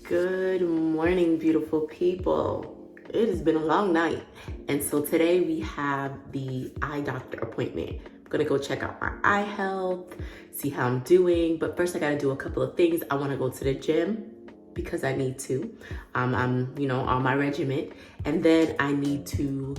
Good morning, beautiful people. It has been a long night. And so today we have the eye doctor appointment. I'm gonna go check out my eye health, see how I'm doing. But first I gotta do a couple of things. I wanna go to the gym because I need to. I'm on my regiment. And then I need to,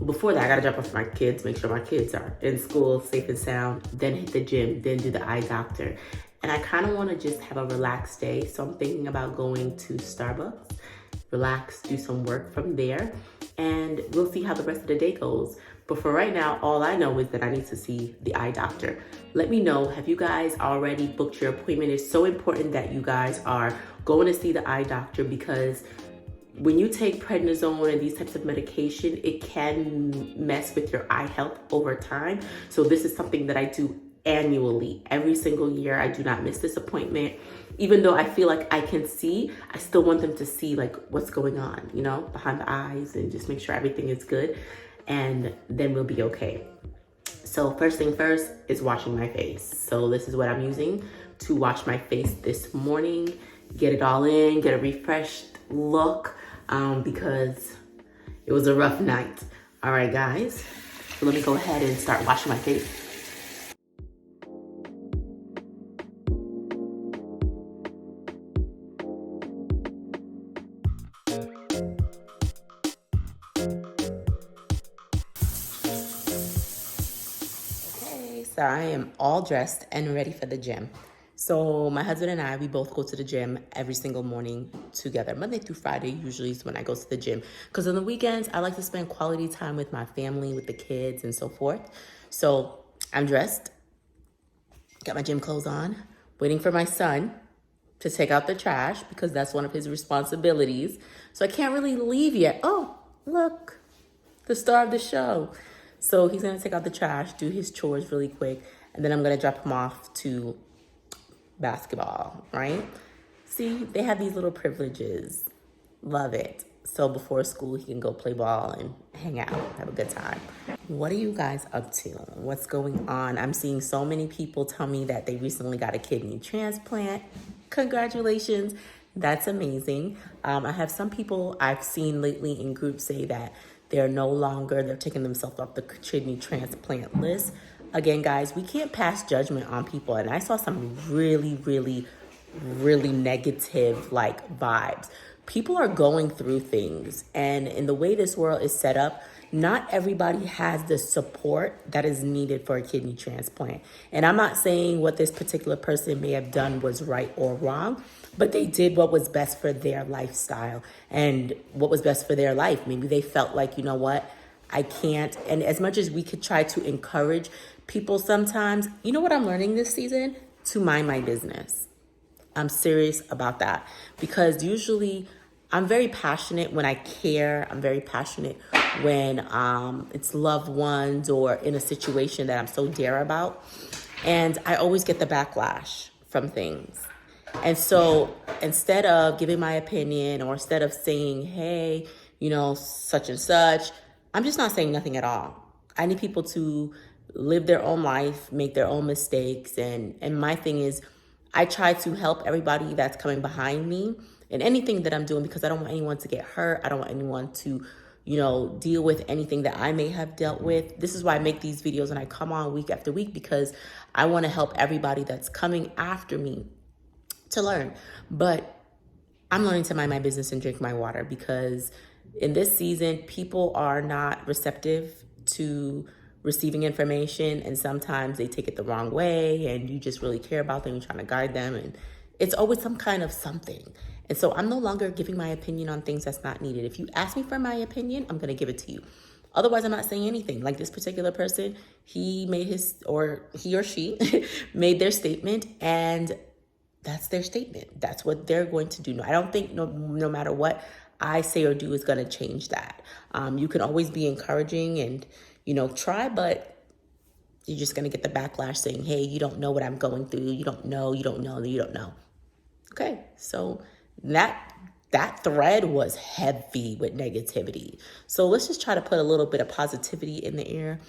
before that, I gotta drop off my kids, make sure my kids are in school, safe and sound, then hit the gym, then do the eye doctor. And I kind of want to just have a relaxed day. So I'm thinking about going to Starbucks, relax, do some work from there, and we'll see how the rest of the day goes. But for right now, all I know is that I need to see the eye doctor. Let me know, have you guys already booked your appointment? It's so important that you guys are going to see the eye doctor because when you take prednisone and these types of medication, it can mess with your eye health over time. So this is something that I do annually, every single year. I do not miss this appointment. Even though I feel like I can see, I still want them to see like what's going on, behind the eyes, and just make sure everything is good, and then we'll be okay. So first thing first is washing my face. So this is what I'm using to wash my face this morning, get it all in, get a refreshed look, because it was a rough night. All right, guys, so let me go ahead and start washing my face. So I am all dressed and ready for the gym. So my husband and I, we both go to the gym every single morning together. Monday through Friday usually is when I go to the gym. Because on the weekends, I like to spend quality time with my family, with the kids and so forth. So I'm dressed, got my gym clothes on, waiting for my son to take out the trash because that's one of his responsibilities. So I can't really leave yet. Oh, look, the star of the show. So he's gonna take out the trash, do his chores really quick, and then I'm gonna drop him off to basketball, right? See, they have these little privileges. Love it. So before school, he can go play ball and hang out, have a good time. What are you guys up to? What's going on? I'm seeing so many people tell me that they recently got a kidney transplant. Congratulations. That's amazing. I have some people I've seen lately in groups say that they're taking themselves off the kidney transplant list. Again, guys, we can't pass judgment on people. And I saw some really, really, really negative vibes. People are going through things. And in the way this world is set up, not everybody has the support that is needed for a kidney transplant. And I'm not saying what this particular person may have done was right or wrong, but they did what was best for their lifestyle and what was best for their life. Maybe they felt like, you know what, I can't. And as much as we could try to encourage people sometimes, you know what I'm learning this season? To mind my business. I'm serious about that because usually I'm very passionate when I care. I'm very passionate when it's loved ones or in a situation that I'm so dear about. And I always get the backlash from things. And so instead of giving my opinion or instead of saying, hey, such and such, I'm just not saying nothing at all. I need people to live their own life, make their own mistakes. And my thing is, I try to help everybody that's coming behind me in anything that I'm doing because I don't want anyone to get hurt. I don't want anyone to, deal with anything that I may have dealt with. This is why I make these videos and I come on week after week because I want to help everybody that's coming after me to learn. But I'm learning to mind my business and drink my water because in this season, people are not receptive to receiving information, and sometimes they take it the wrong way, and you just really care about them, you're trying to guide them, and it's always some kind of something. And so I'm no longer giving my opinion on things that's not needed. If you ask me for my opinion, I'm gonna give it to you. Otherwise, I'm not saying anything. Like this particular person, he or she made their statement, and that's their statement. That's what they're going to do. I don't think no matter what I say or do is going to change that. You can always be encouraging and, try, but you're just going to get the backlash saying, hey, you don't know what I'm going through. You don't know. Okay. So that thread was heavy with negativity. So let's just try to put a little bit of positivity in the air.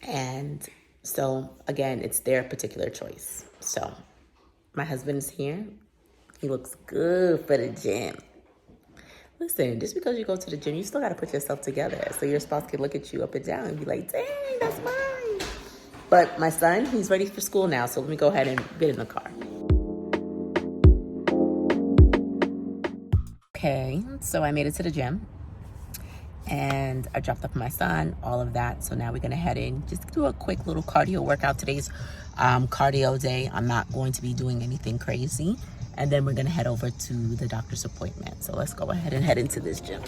And so again, it's their particular choice. So my husband is here. He looks good for the gym. Listen, just because you go to the gym, you still got to put yourself together so your spouse can look at you up and down and be like, dang, that's mine. But my son, he's ready for school now, so let me go ahead and get in the car. Okay, so I made it to the gym and I dropped off my son, all of that. So now we're gonna head in, just do a quick little cardio workout. Today's cardio day. I'm not going to be doing anything crazy. And then we're gonna head over to the doctor's appointment. So let's go ahead and head into this gym.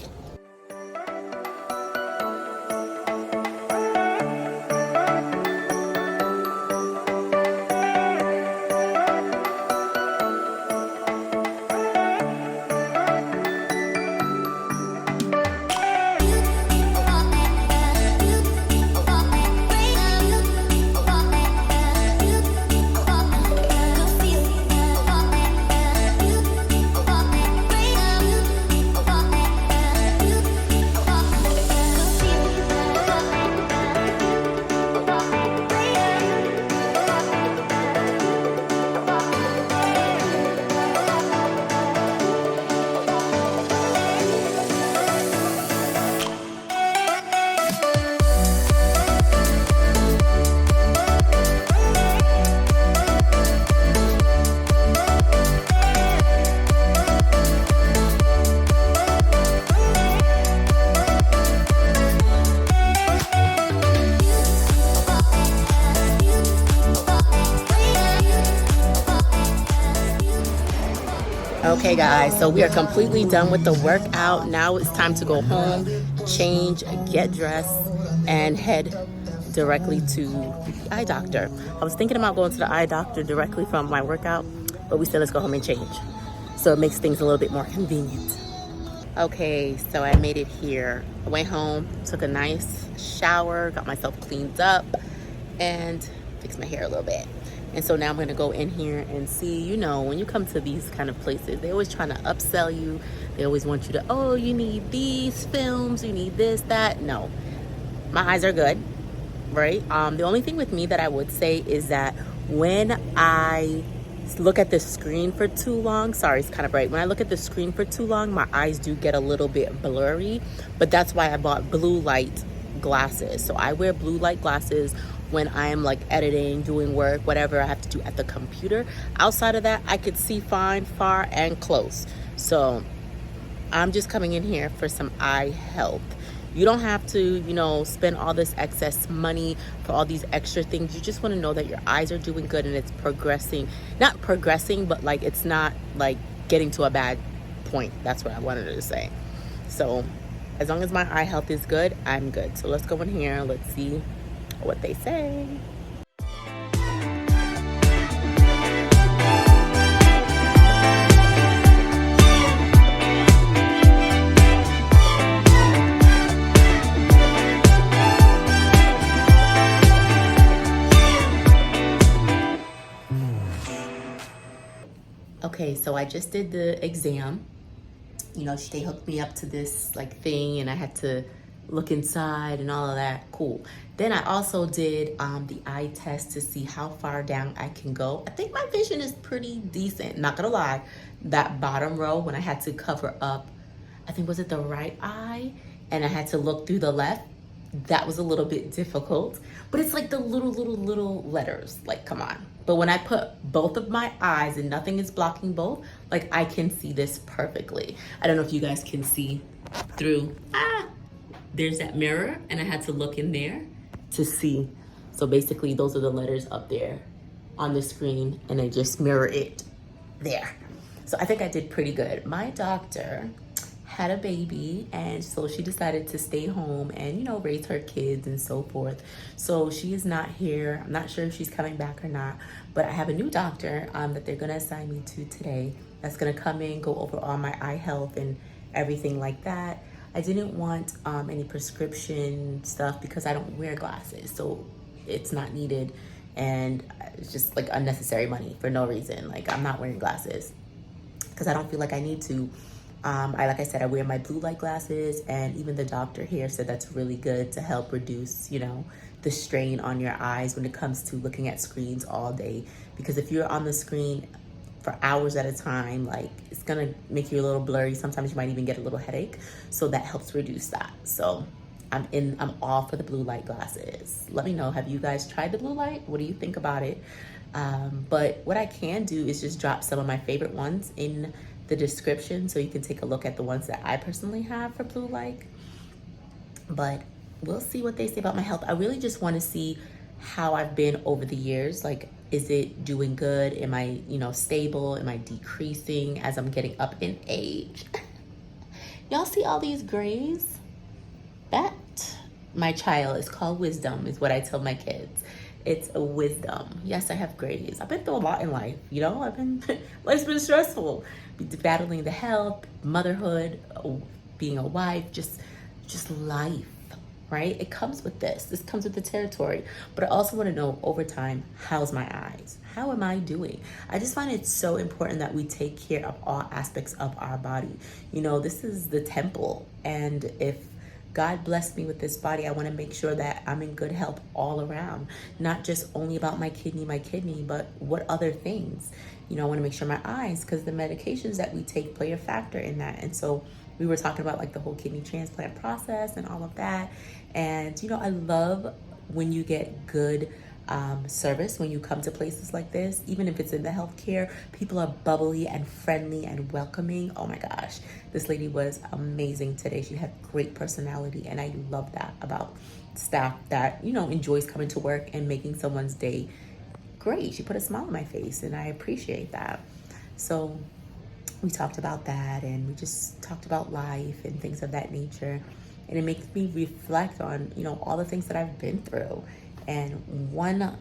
Okay guys, so we are completely done with the workout. Now it's time to go home, change, get dressed, and head directly to the eye doctor. I was thinking about going to the eye doctor directly from my workout, but we said let's go home and change. So it makes things a little bit more convenient. Okay, so I made it here. I went home, took a nice shower, got myself cleaned up, and fixed my hair a little bit. And so now I'm gonna go in here and see, you know, when you come to these kind of places, they're always trying to upsell you. They always want you to, oh, you need these films, you need this, that. No, my eyes are good, right? The only thing with me that I would say is that when I look at the screen for too long, sorry, it's kind of bright. When I look at the screen for too long, my eyes do get a little bit blurry, but that's why I bought blue light glasses. So I wear blue light glasses when I'm like editing, doing work, whatever I have to do at the computer. Outside of that, I could see fine, far, and close. So I'm just coming in here for some eye health. You don't have to, you know, spend all this excess money for all these extra things. You just want to know that your eyes are doing good and it's progressing. Not progressing, but like it's not like getting to a bad point. That's what I wanted to say. So as long as my eye health is good, I'm good. So let's go in here. Let's see what they say. Okay, so I just did the exam. You know, they hooked me up to this like thing and I had to look inside and all of that. Cool. Then I also did the eye test to see how far down I can go. I think my vision is pretty decent, not gonna lie. That bottom row when I had to cover up, I think was it the right eye, and I had to look through the left, that was a little bit difficult. But it's like the little letters, like come on. But when I put both of my eyes and nothing is blocking both, like I can see this perfectly. I don't know if you guys can see through, there's that mirror and I had to look in there to see. So basically those are the letters up there on the screen and I just mirror it there. So I think I did pretty good. My doctor had a baby and so she decided to stay home and, you know, raise her kids and so forth. So she is not here. I'm not sure if she's coming back or not, but I have a new doctor that they're gonna assign me to today that's gonna come in, go over all my eye health and everything like that. I didn't want any prescription stuff because I don't wear glasses, so it's not needed, and it's just like unnecessary money for no reason. Like I'm not wearing glasses because I don't feel like I need to. Like I said, I wear my blue light glasses, and even the doctor here said that's really good to help reduce, you know, the strain on your eyes when it comes to looking at screens all day. Because if you're on the screen for hours at a time. Like, it's gonna make you a little blurry. Sometimes you might even get a little headache. So that helps reduce that. So I'm all for the blue light glasses. Let me know, have you guys tried the blue light? What do you think about it? But what I can do is just drop some of my favorite ones in the description so you can take a look at the ones that I personally have for blue light. But we'll see what they say about my health. I really just want to see how I've been over the years. Like, is it doing good? Am I, stable? Am I decreasing as I'm getting up in age? Y'all see all these grays? That, my child, is called wisdom, is what I tell my kids. It's a wisdom. Yes, I have grays. I've been through a lot in life, life's been stressful. Battling the health, motherhood, being a wife, just life, right? It comes with this. This comes with the territory. But I also want to know over time, how's my eyes? How am I doing? I just find it so important that we take care of all aspects of our body. This is the temple. And if God blessed me with this body, I want to make sure that I'm in good health all around. Not just only about my kidney, but what other things? I want to make sure my eyes, because the medications that we take play a factor in that. And so we were talking about like the whole kidney transplant process and all of that. And, I love when you get good service when you come to places like this. Even if it's in the healthcare, people are bubbly and friendly and welcoming. Oh my gosh, this lady was amazing today. She had great personality, and I love that about staff that enjoys coming to work and making someone's day great. She put a smile on my face, and I appreciate that. So we talked about that, and we just talked about life and things of that nature. And it makes me reflect on, all the things that I've been through. And one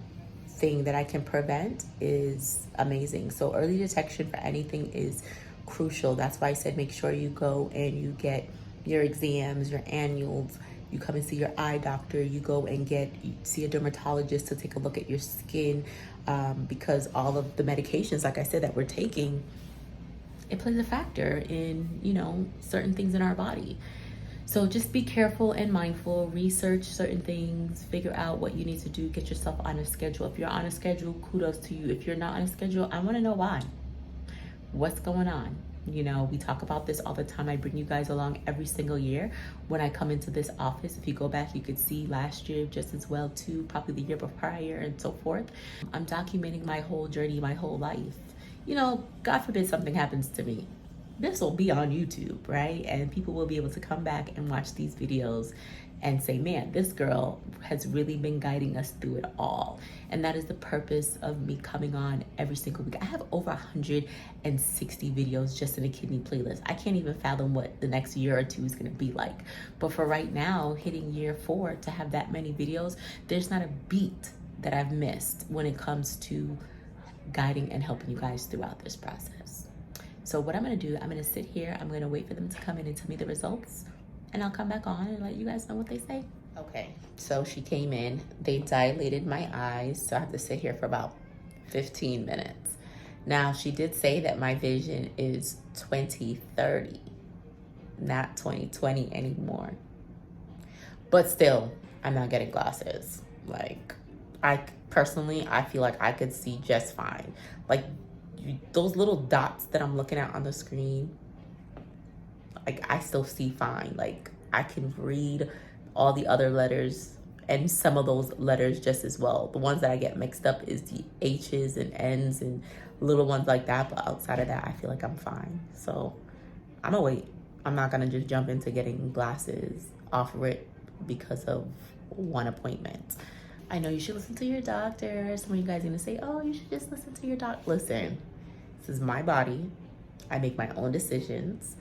thing that I can prevent is amazing. So early detection for anything is crucial. That's why I said make sure you go and you get your exams, your annuals. You come and see your eye doctor. You go and see a dermatologist to take a look at your skin, because all of the medications, like I said, that we're taking, it plays a factor in, certain things in our body. So just be careful and mindful, research certain things, figure out what you need to do, get yourself on a schedule. If you're on a schedule, kudos to you. If you're not on a schedule, I want to know why. What's going on? We talk about this all the time. I bring you guys along every single year when I come into this office. If you go back, you could see last year just as well too, probably the year prior and so forth. I'm documenting my whole journey, my whole life. God forbid something happens to me. This will be on YouTube, right? And people will be able to come back and watch these videos and say, man, this girl has really been guiding us through it all. And that is the purpose of me coming on every single week. I have over 160 videos just in a kidney playlist. I can't even fathom what the next year or two is gonna be like. But for right now, hitting year 4, to have that many videos, there's not a beat that I've missed when it comes to guiding and helping you guys throughout this process. So what I'm gonna do, I'm gonna sit here, I'm gonna wait for them to come in and tell me the results, and I'll come back on and let you guys know what they say. Okay, so she came in, they dilated my eyes, so I have to sit here for about 15 minutes. Now, she did say that my vision is 20/30, not 20/20 anymore. But still, I'm not getting glasses. Like, I feel like I could see just fine. Like, those little dots that I'm looking at on the screen, like, I still see fine. Like, I can read all the other letters and some of those letters just as well. The ones that I get mixed up is the H's and N's and little ones like that. But outside of that, I feel like I'm fine. So I'm gonna wait. I'm not gonna just jump into getting glasses off rip because of one appointment. I know you should listen to your doctor. Some of you guys are gonna say, oh, you should just listen to your doc. Listen, this is my body. I make my own decisions.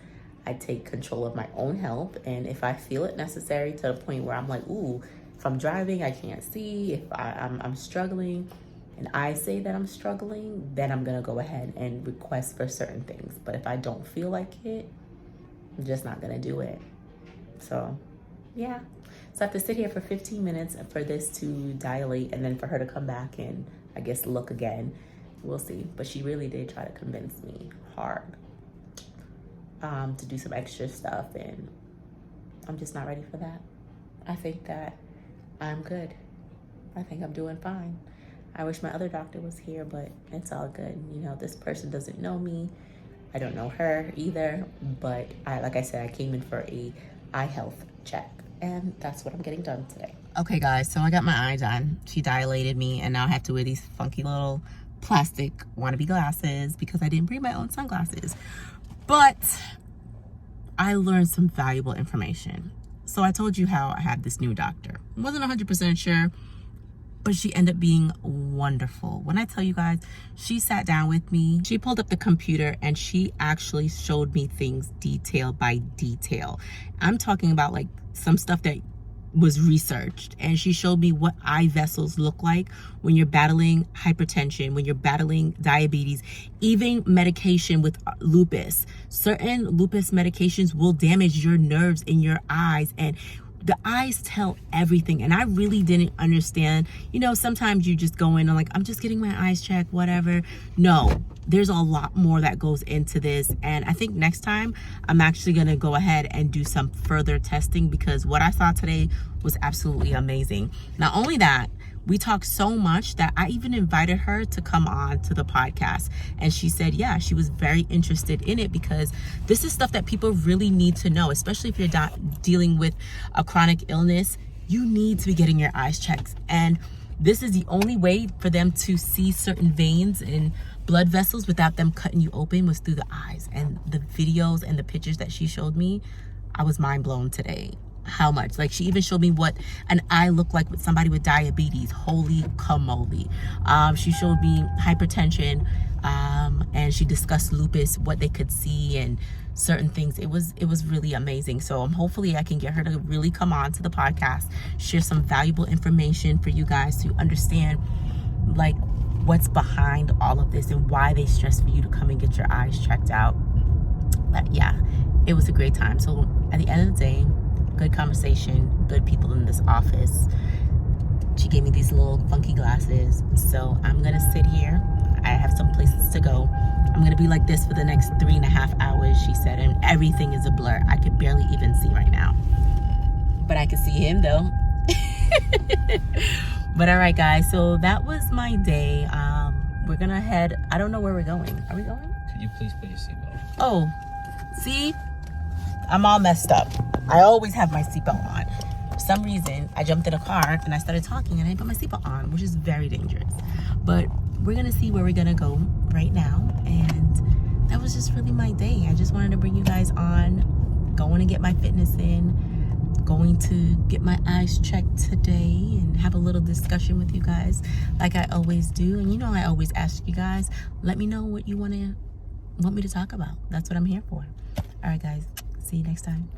I take control of my own health. And if I feel it necessary to the point where I'm like, ooh, if I'm driving, I can't see, if I'm struggling, and I say that I'm struggling, then I'm gonna go ahead and request for certain things. But if I don't feel like it, I'm just not gonna do it. So, yeah. So I have to sit here for 15 minutes for this to dilate and then for her to come back and, I guess, look again. We'll see. But she really did try to convince me hard to do some extra stuff, and I'm just not ready for that. I think that I'm good. I think I'm doing fine. I wish my other doctor was here, but it's all good. You know, this person doesn't know me. I don't know her either, but like I said, I came in for a eye health check, and that's what I'm getting done today. Okay guys, so I got my eye done. She dilated me, and now I have to wear these funky little plastic wannabe glasses because I didn't bring my own sunglasses. But I learned some valuable information. So I told you how I had this new doctor. I wasn't 100% sure, but she ended up being wonderful. When I tell you guys, she sat down with me, she pulled up the computer, and she actually showed me things detail by detail. I'm talking about like some stuff that was researched, and she showed me what eye vessels look like when you're battling hypertension, when you're battling diabetes, even medication with lupus. Certain lupus medications will damage your nerves in your eyes, and the eyes tell everything. And I really didn't understand. You know, sometimes you just go in and like, I'm just getting my eyes checked, whatever. No, there's a lot more that goes into this. And I think next time I'm actually going to go ahead and do some further testing, because what I saw today was absolutely amazing. Not only that, we talked so much that I even invited her to come on to the podcast. And she said, yeah, she was very interested in it, because this is stuff that people really need to know, especially if you're dealing with a chronic illness. You need to be getting your eyes checked. And this is the only way for them to see certain veins and blood vessels without them cutting you open, was through the eyes. And the videos and the pictures that she showed me, I was mind blown today. How much, like, she even showed me what an eye looked like with somebody with diabetes. Holy camole. She showed me hypertension, and she discussed lupus, what they could see and certain things. It was really amazing. So hopefully I can get her to really come on to the podcast, share some valuable information for you guys to understand like what's behind all of this and why they stress for you to come and get your eyes checked out. But yeah, it was a great time. So at the end of the day, good conversation, good people in this office. She gave me these little funky glasses. So I'm gonna sit here. I have some places to go. I'm gonna be like this for the next 3.5 hours, she said, and everything is a blur. I could barely even see right now, but I can see him though. But all right guys, so that was my day. We're gonna head, I don't know where we're going. Are we going? Could you please put your seatbelt? Oh, see? I'm all messed up. I always have my seatbelt on. For some reason, I jumped in a car and I started talking and I didn't put my seatbelt on, which is very dangerous. But we're gonna see where we're gonna go right now. And that was just really my day. I just wanted to bring you guys on, going to get my fitness in, going to get my eyes checked today and have a little discussion with you guys like I always do. And you know, I always ask you guys, let me know what you want me to talk about. That's what I'm here for. All right guys, see you next time.